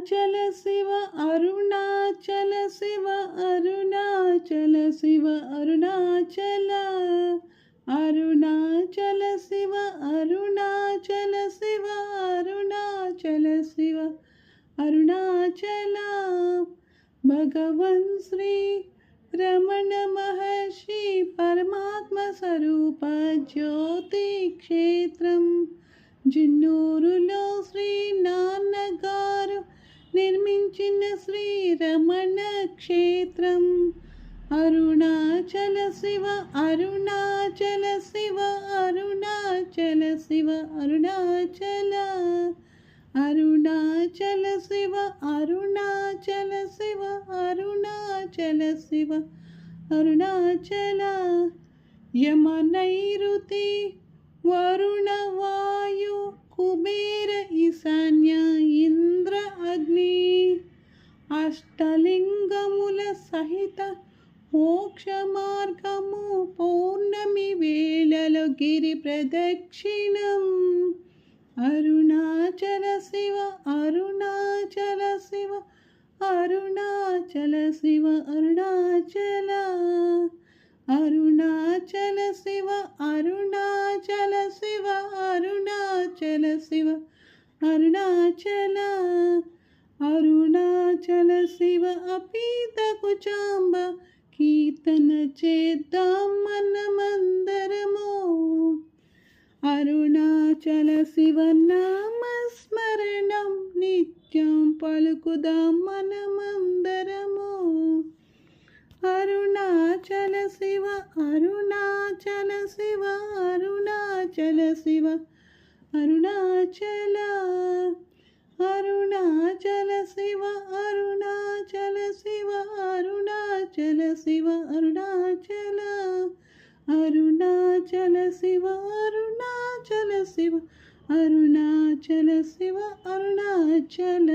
అరుణాచల శివ అరుణాచల శివ అరుణాచల శివ అరుణాచల అరుణాచల శివ అరుణాచల శివ అరుణాచల శివ అరుణాచల భగవన్ శ్రీ రమణ మహర్షి పరమాత్మ స్వరూప జ్యోతి క్షేత్రం జిన్నూరులో శ్రీ నాన్నగారు నిర్మించిన శ్రీ రమణ క్షేత్రం అరుణాచల శివ అరుణాచల శివ అరుణాచల శివ అరుణాచల అరుణాచల శివ అరుణాచల శివ అరుణాచల శివ అరుణాచల యమ నైరుతి వరుణ వాయు కుబేర ఈశాన్య ఇంద్ర అగ్ని అష్టలింగముల సహిత మోక్ష మార్గము పౌర్ణమి వేళలో గిరి ప్రదక్షిణం అరుణాచల శివ అరుణాచల శివ అరుణాచల శివ అరుణాచల అరుణాచల శివ అరుణాచల శివ అరుణాచల శివ అరుణాచల అరుణాచల శివ అపీత కుచాంబ కీర్తన చేద్దాం మనమందరము అరుణాచల శివ నామస్మరణం నిత్యం పలుకుదాం మనమందరము అరుణాచల శివ అరుణాచల శివ అరుణాచల శివ అరుణాచల అరుణాచల శివ అరుణాచల శివ అరుణాచల శివ అరుణాచల అరుణాచల శివ అరుణాచల శివ అరుణాచల శివ అరుణాచల